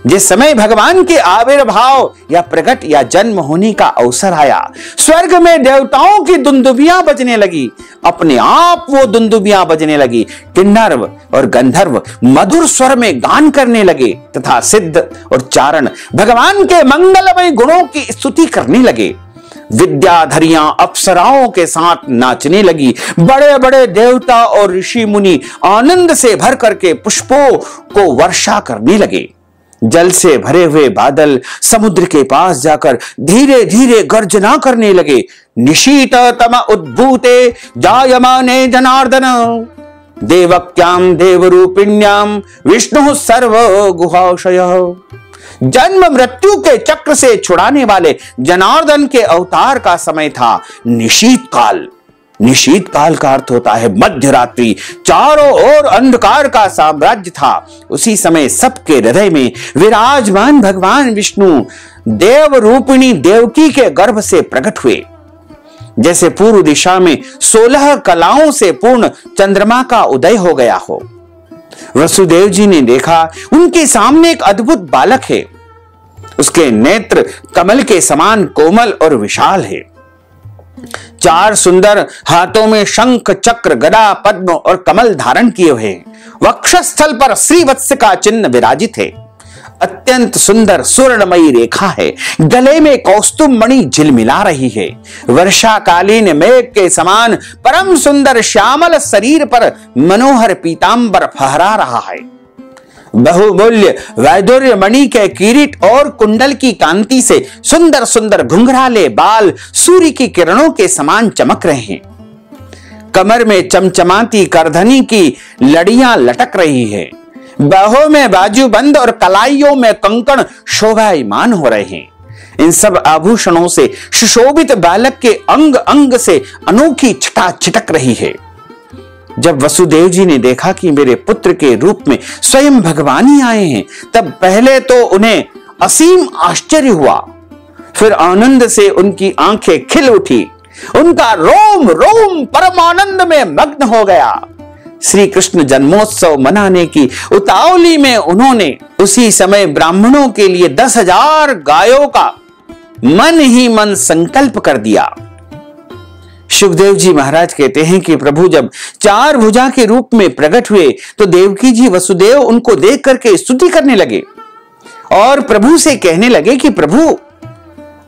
जिस समय भगवान के आविर्भाव या प्रकट या जन्म होने का अवसर आया, स्वर्ग में देवताओं की दुंदुभियां बजने लगी, अपने आप वो दुंदुभियां बजने लगी। किन्नर और गंधर्व मधुर स्वर में गान करने लगे तथा सिद्ध और चारण भगवान के मंगलमय गुणों की स्तुति करने लगे। विद्याधरियां अप्सराओं के साथ नाचने लगी। बड़े बड़े देवता और ऋषि मुनि आनंद से भर करके पुष्पों को वर्षा करने लगे। जल से भरे हुए बादल समुद्र के पास जाकर धीरे धीरे गर्जना करने लगे। निशीत तम उद्भूते जायमाने जनार्दन देवक्याम देवरूपिण्याम विष्णु सर्व गुहाशयः। जन्म मृत्यु के चक्र से छुड़ाने वाले जनार्दन के अवतार का समय था निशीत काल। निशीत काल का अर्थ होता है मध्य रात्रि। चारों ओर अंधकार का साम्राज्य था। उसी समय सबके हृदय में विराजमान भगवान विष्णु देव रूपिणी देवकी के गर्भ से प्रकट हुए। जैसे पूर्व दिशा में 16 कलाओं से पूर्ण चंद्रमा का उदय हो गया हो। वसुदेव जी ने देखा उनके सामने एक अद्भुत बालक है। उसके नेत्र कमल के समान कोमल और विशाल है। 4 सुंदर हाथों में शंख चक्र गदा पद्म और कमल धारण किए हुए हैं। वक्षस्थल पर श्रीवत्स का चिन्ह विराजित है। अत्यंत सुंदर सुवर्णमयी रेखा है। गले में कौस्तुभ मणि झिलमिला रही है। वर्षाकालीन मेघ के समान परम सुंदर श्यामल शरीर पर मनोहर पीतांबर फहरा रहा है। बहुमूल्य वैदुर्य मणि के किरीट और कुंडल की कांति से सुंदर सुंदर घुंघराले बाल सूर्य की किरणों के समान चमक रहे हैं। कमर में चमचमाती करधनी की लड़ियां लटक रही है। बाहों में बाजूबंद और कलाइयों में कंकण शोभायमान हो रहे हैं। इन सब आभूषणों से सुशोभित बालक के अंग अंग से अनोखी छटा छिटक रही है। जब वसुदेव जी ने देखा कि मेरे पुत्र के रूप में स्वयं भगवान ही आए हैं, तब पहले तो उन्हें असीम आश्चर्य हुआ, फिर आनंद से उनकी आंखें खिल उठी, उनका रोम रोम परमानंद में मग्न हो गया। श्री कृष्ण जन्मोत्सव मनाने की उतावली में उन्होंने उसी समय ब्राह्मणों के लिए 10,000 गायों का मन ही मन संकल्प कर दिया। सुखदेव जी महाराज कहते हैं कि प्रभु जब 4 भुजा के रूप में प्रकट हुए तो देवकी जी वसुदेव उनको देख करके स्तुति करने लगे और प्रभु से कहने लगे कि प्रभु,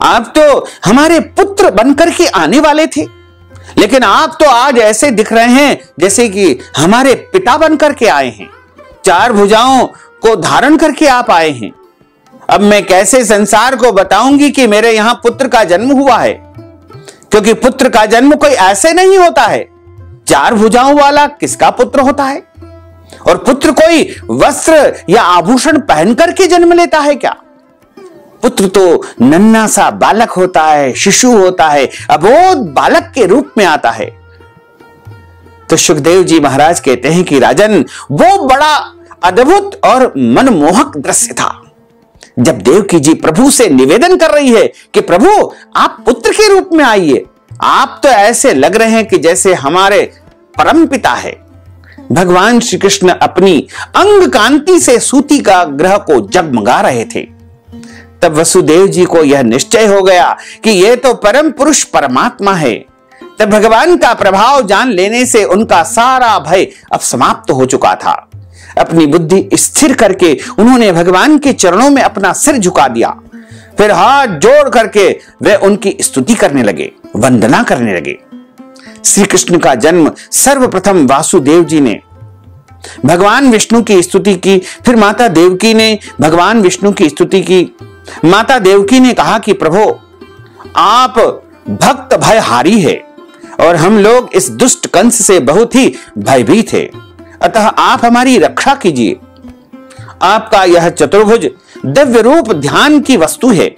आप तो हमारे पुत्र बनकर के आने वाले थे, लेकिन आप तो आज ऐसे दिख रहे हैं जैसे कि हमारे पिता बनकर के आए हैं। 4 भुजाओं को धारण करके आप आए हैं। अब मैं कैसे संसार को बताऊंगी कि मेरे यहां पुत्र का जन्म हुआ है, क्योंकि पुत्र का जन्म कोई ऐसे नहीं होता है। 4 भुजाओं वाला किसका पुत्र होता है? और पुत्र कोई वस्त्र या आभूषण पहन करके जन्म लेता है क्या? पुत्र तो नन्हा सा बालक होता है, शिशु होता है, अबोध बालक के रूप में आता है। तो सुखदेव जी महाराज कहते हैं कि राजन, वो बड़ा अद्भुत और मनमोहक दृश्य था जब देवकी जी प्रभु से निवेदन कर रही है कि प्रभु, आप पुत्र के रूप में आइए। आप तो ऐसे लग रहे हैं कि जैसे हमारे परम पिता है। भगवान श्री कृष्ण अपनी अंग कांति से सूती का ग्रह को जगमगा रहे थे। तब वसुदेव जी को यह निश्चय हो गया कि यह तो परम पुरुष परमात्मा है। तब भगवान का प्रभाव जान लेने से उनका सारा भय अब समाप्त हो चुका था। अपनी बुद्धि स्थिर करके उन्होंने भगवान के चरणों में अपना सिर झुका दिया, फिर हाथ जोड़ करके वे उनकी स्तुति करने लगे, वंदना करने लगे। श्री कृष्ण का जन्म सर्वप्रथम वासुदेव जी ने भगवान विष्णु की स्तुति की, फिर माता देवकी ने भगवान विष्णु की स्तुति की। माता देवकी ने कहा कि प्रभु, आप भक्त भयहारी है और हम लोग इस दुष्ट कंस से बहुत ही भयभीत है, अतः आप हमारी रक्षा कीजिए। आपका यह चतुर्भुज दिव्य रूप ध्यान की वस्तु है।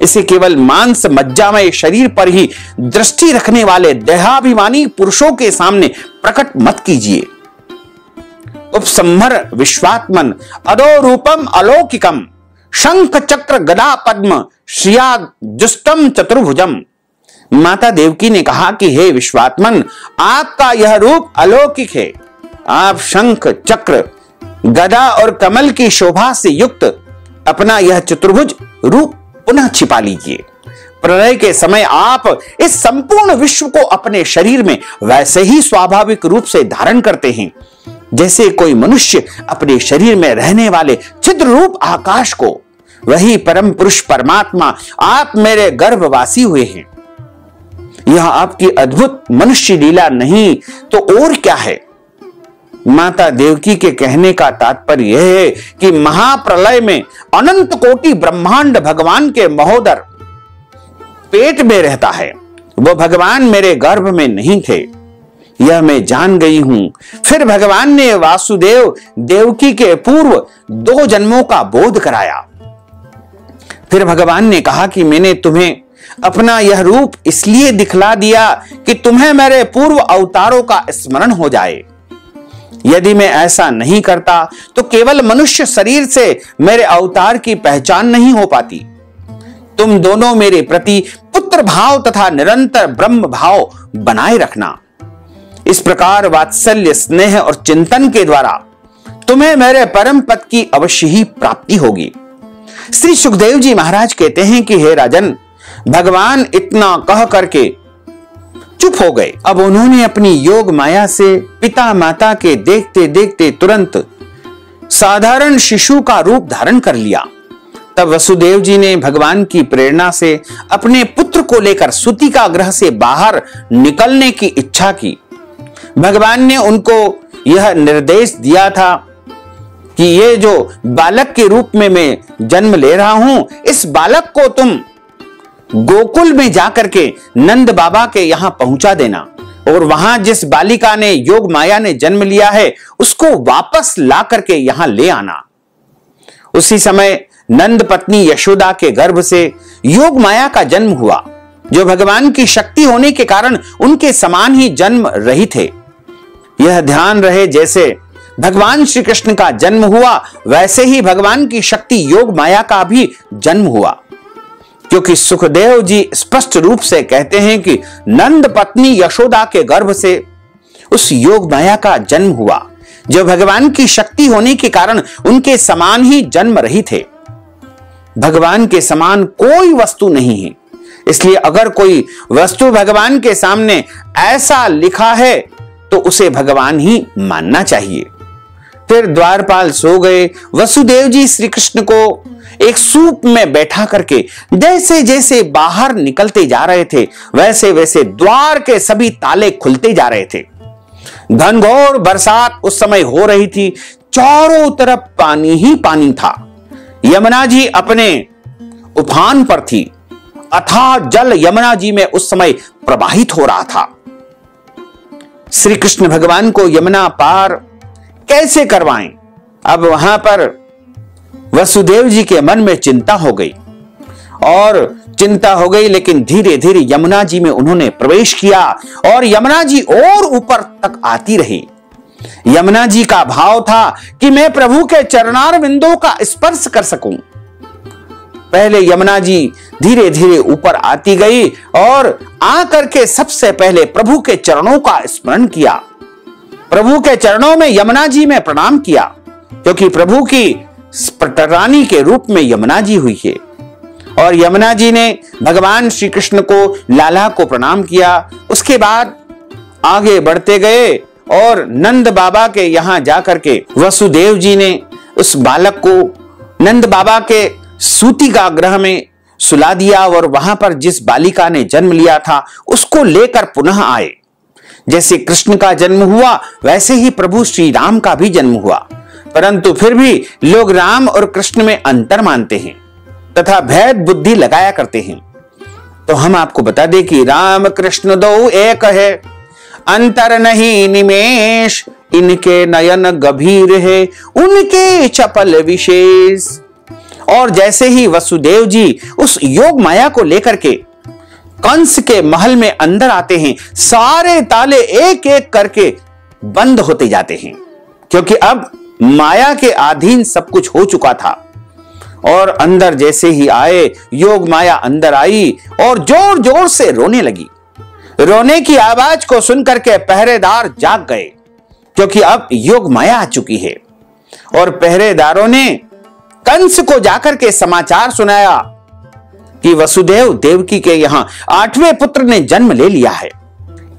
इसे केवल मांस मज्जामय शरीर पर ही दृष्टि रखने वाले देहाभिमानी पुरुषों के सामने प्रकट मत कीजिए। उपसंहर विश्वात्मन अदो रूपम अलौकिकम शंख चक्र गदा पद्म श्रिया जुष्टम चतुर्भुजम। माता देवकी ने कहा कि हे विश्वात्मन, आपका यह रूप अलौकिक है। आप शंख चक्र गदा और कमल की शोभा से युक्त अपना यह चतुर्भुज रूप पुनः छिपा लीजिए। प्रलय के समय आप इस संपूर्ण विश्व को अपने शरीर में वैसे ही स्वाभाविक रूप से धारण करते हैं जैसे कोई मनुष्य अपने शरीर में रहने वाले छिद्र रूप आकाश को। वही परम पुरुष परमात्मा आप मेरे गर्भवासी हुए हैं। यह आपकी अद्भुत मनुष्य लीला नहीं तो और क्या है। माता देवकी के कहने का तात्पर्य यह है कि महाप्रलय में अनंत कोटि ब्रह्मांड भगवान के महोदर पेट में रहता है। वो भगवान मेरे गर्भ में नहीं थे, यह मैं जान गई हूं। फिर भगवान ने वासुदेव देवकी के पूर्व 2 जन्मों का बोध कराया। फिर भगवान ने कहा कि मैंने तुम्हें अपना यह रूप इसलिए दिखला दिया कि तुम्हें मेरे पूर्व अवतारों का स्मरण हो जाए। यदि मैं ऐसा नहीं करता तो केवल मनुष्य शरीर से मेरे अवतार की पहचान नहीं हो पाती। तुम दोनों मेरे प्रति पुत्र भाव तथा निरंतर ब्रह्म भाव बनाए रखना। इस प्रकार वात्सल्य, स्नेह और चिंतन के द्वारा तुम्हें मेरे परम पद की अवश्य ही प्राप्ति होगी। श्री सुखदेव जी महाराज कहते हैं कि हे राजन, भगवान इतना कह करके चुप हो गए। अब उन्होंने अपनी योग माया से पिता माता के देखते देखते तुरंत साधारण शिशु का रूप धारण कर लिया। तब वसुदेव जी ने भगवान की प्रेरणा से अपने पुत्र को लेकर सूतिका गृह से बाहर निकलने की इच्छा की। भगवान ने उनको यह निर्देश दिया था कि ये जो बालक के रूप में मैं जन्म ले रहा हूं, इस बालक को तुम गोकुल में जाकर के नंद बाबा के यहां पहुंचा देना और वहां जिस बालिका ने योग माया ने जन्म लिया है उसको वापस ला करके यहां ले आना। उसी समय नंद पत्नी यशोदा के गर्भ से योग माया का जन्म हुआ, जो भगवान की शक्ति होने के कारण उनके समान ही जन्म रही थे। यह ध्यान रहे, जैसे भगवान श्री कृष्ण का जन्म हुआ वैसे ही भगवान की शक्ति योग माया का भी जन्म हुआ, क्योंकि सुखदेव जी स्पष्ट रूप से कहते हैं कि नंद पत्नी यशोदा के गर्भ से उस योग माया का जन्म हुआ, जो भगवान की शक्ति होने के कारण उनके समान ही जन्म रही थे। भगवान के समान कोई वस्तु नहीं है, इसलिए अगर कोई वस्तु भगवान के सामने ऐसा लिखा है तो उसे भगवान ही मानना चाहिए। फिर द्वारपाल सो गए। वसुदेव जी श्री कृष्ण को एक सूप में बैठा करके जैसे जैसे बाहर निकलते जा रहे थे वैसे वैसे द्वार के सभी ताले खुलते जा रहे थे। घनघोर बरसात उस समय हो रही थी, चारों तरफ पानी ही पानी था। यमुना जी अपने उफान पर थी, अथाह जल यमुना जी में उस समय प्रवाहित हो रहा था। श्री कृष्ण भगवान को यमुना पार कैसे करवाएं? अब वहां पर वसुदेव जी के मन में चिंता हो गई और चिंता हो गई, लेकिन धीरे धीरे यमुना जी में उन्होंने प्रवेश किया और यमुना जी और ऊपर तक आती रही। यमुना जी का भाव था कि मैं प्रभु के चरणार बिंदों का स्पर्श कर सकूं। पहले यमुना जी धीरे धीरे ऊपर आती गई और आकर के सबसे पहले प्रभु के चरणों का स्मरण किया। प्रभु के चरणों में यमुना जी में प्रणाम किया, क्योंकि प्रभु की रानी के रूप में यमुना जी हुई है। और यमुना जी ने भगवान श्री कृष्ण को लाला को प्रणाम किया। उसके बाद आगे बढ़ते गए और नंद बाबा के यहां जाकर के वसुदेव जी ने उस बालक को नंद बाबा के सूतिका गृह में सुला दिया और वहां पर जिस बालिका ने जन्म लिया था उसको लेकर पुनः आए। जैसे कृष्ण का जन्म हुआ वैसे ही प्रभु श्री राम का भी जन्म हुआ, परंतु फिर भी लोग राम और कृष्ण में अंतर मानते हैं तथा भेद बुद्धि लगाया करते हैं। तो हम आपको बता दें कि राम कृष्ण दो एक है, अंतर नहीं निमेष, इनके नयन गंभीर है, उनके चपल विशेष। और जैसे ही वसुदेव जी उस योग माया को लेकर के कंस के महल में अंदर आते हैं, सारे ताले एक एक करके बंद होते जाते हैं, क्योंकि अब माया के अधीन सब कुछ हो चुका था। और अंदर जैसे ही आए, योग माया अंदर आई और जोर जोर से रोने लगी। रोने की आवाज को सुनकर के पहरेदार जाग गए, क्योंकि अब योग माया आ चुकी है। और पहरेदारों ने कंस को जाकर के समाचार सुनाया कि वसुदेव देवकी के यहां 8वें पुत्र ने जन्म ले लिया है।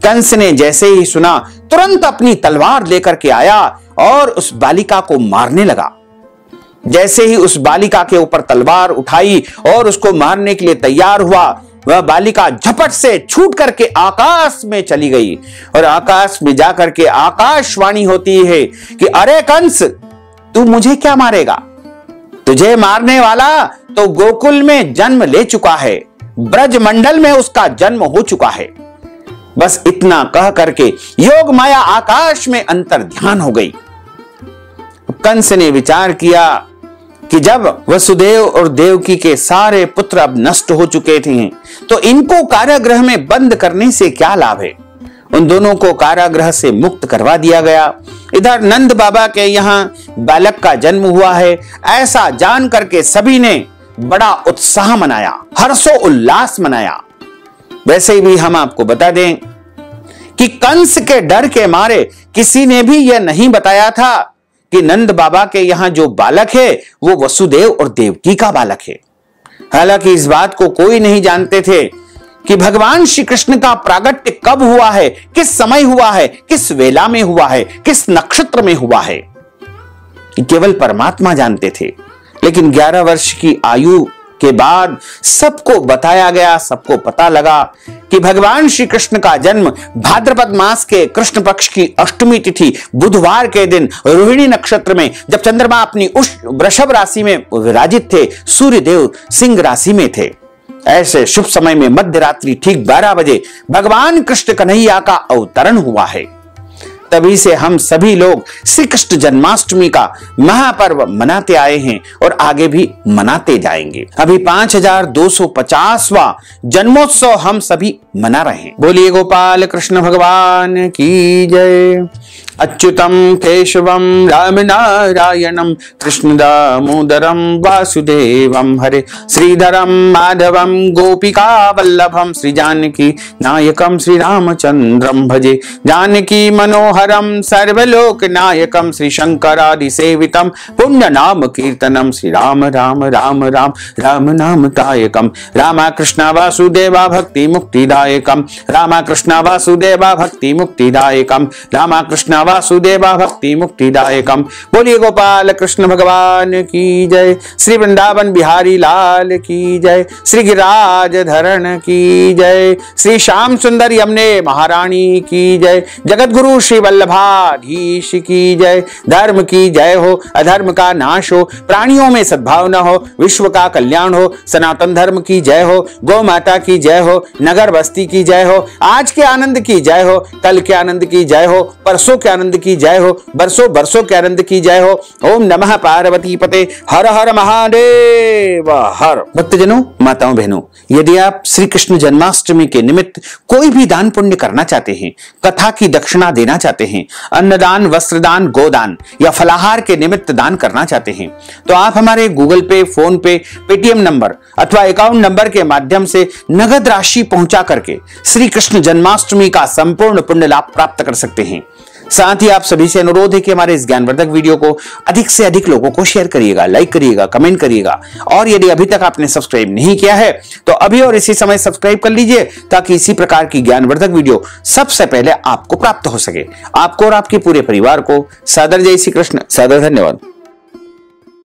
कंस ने जैसे ही सुना तुरंत अपनी तलवार लेकर के आया और उस बालिका को मारने लगा। जैसे ही उस बालिका के ऊपर तलवार उठाई और उसको मारने के लिए तैयार हुआ, वह बालिका झपट से छूट करके आकाश में चली गई। और आकाश में जाकर के आकाशवाणी होती है कि अरे कंस, तू मुझे क्या मारेगा? तुझे मारने वाला तो गोकुल में जन्म ले चुका है, ब्रज मंडल में उसका जन्म हो चुका है। बस इतना कह करके योग माया आकाश में अंतर ध्यान हो गई। कंस ने विचार किया कि जब वसुदेव और देवकी के सारे पुत्र अब नष्ट हो चुके थे, तो इनको कारागृह में बंद करने से क्या लाभ है। उन दोनों को कारागृह से मुक्त करवा दिया गया। इधर नंद बाबा के यहाँ बालक का जन्म हुआ है, ऐसा जान करके सभी ने बड़ा उत्साह मनाया, हर्षो उल्लास मनाया। वैसे भी हम आपको बता दें कि कंस के डर के मारे किसी ने भी यह नहीं बताया था कि नंद बाबा के यहां जो बालक है वो वसुदेव और देवकी का बालक है। हालांकि इस बात को कोई नहीं जानते थे कि भगवान श्री कृष्ण का प्रागट्य कब हुआ है, किस समय हुआ है, किस वेला में हुआ है, किस नक्षत्र में हुआ है। केवल परमात्मा जानते थे, लेकिन 11 वर्ष की आयु के बाद सबको बताया गया, सबको पता लगा कि भगवान श्री कृष्ण का जन्म भाद्रपद मास के कृष्ण पक्ष की अष्टमी तिथि बुधवार के दिन रोहिणी नक्षत्र में, जब चंद्रमा अपनी वृषभ राशि में विराजित थे, सूर्यदेव सिंह राशि में थे। ऐसे शुभ समय में मध्य रात्रि ठीक 12 बजे भगवान कृष्ण कन्हैया का अवतरण हुआ है। तभी से हम सभी लोग श्री कृष्ण जन्माष्टमी का महापर्व मनाते आए हैं और आगे भी मनाते जाएंगे। अभी 5250वां जन्मोत्सव हम सभी मना रहे हैं। बोलिए गोपाल कृष्ण भगवान की जय। अच्युतम केशवम राम नारायणम कृष्ण दामोदरम वासुदेवम हरे, श्रीधरम माधवम गोपिका वल्लभम, श्री जानकी नायकम श्री रामचंद्रम भजे, जानकी मनोहरम सर्वलोक नायकम, श्री शंकरादि सेवितम पुण्य नाम कीर्तनम, श्री राम राम राम राम राम नाम दायकम, रामा कृष्ण वासुदेवा भक्ति मुक्तिदायकम, रामा कृष्ण वासुदेवा भक्ति मुक्तिदायकम, रामा कृष्ण वासुदेवा भक्ति मुक्तिदायकम। बोलिए गोपाल कृष्ण भगवान की जय। श्री वृंदावन बिहारी लाल की जय। श्री गिरिराज धरण की जय। श्री श्याम सुंदर यमुने महारानी की जय। जगत गुरु श्री वल्लभाधीश की जय। धर्म की जय हो, अधर्म का नाश हो, प्राणियों में सद्भावना हो, विश्व का कल्याण हो, सनातन धर्म की जय हो, गौ माता की जय हो, नगर बस्ती की जय हो, आज के आनंद की जय हो, कल के आनंद की जय हो, परसों के आनंद की जय हो, बरसों बरसों के आनंद की जय हो। ओम नमः पार्वती पते, हर हर महादेव हर। भक्तजनों, माताओं बहनों, यदि आप श्री कृष्ण जन्माष्टमी के निमित्त कोई भी दान पुण्य करना चाहते हैं, कथा की दक्षिणा देना चाहते हैं, अन्नदान, वस्त्रदान, गोदान या फलाहार के निमित्त दान करना चाहते हैं, तो आप हमारे गूगल पे, फोन पे, पेटीएम नंबर अथवा अकाउंट नंबर के माध्यम से नगद राशि पहुंचा करके श्री कृष्ण जन्माष्टमी का संपूर्ण पुण्य लाभ प्राप्त कर सकते हैं। साथ ही आप सभी से अनुरोध है कि हमारे इस ज्ञानवर्धक वीडियो को अधिक से अधिक लोगों को शेयर करिएगा, लाइक करिएगा, कमेंट करिएगा, और यदि अभी तक आपने सब्सक्राइब नहीं किया है तो अभी और इसी समय सब्सक्राइब कर लीजिए, ताकि इसी प्रकार की ज्ञानवर्धक वीडियो सबसे पहले आपको प्राप्त हो सके। आपको और आपके पूरे परिवार को सादर जय श्री कृष्ण, सादर धन्यवाद।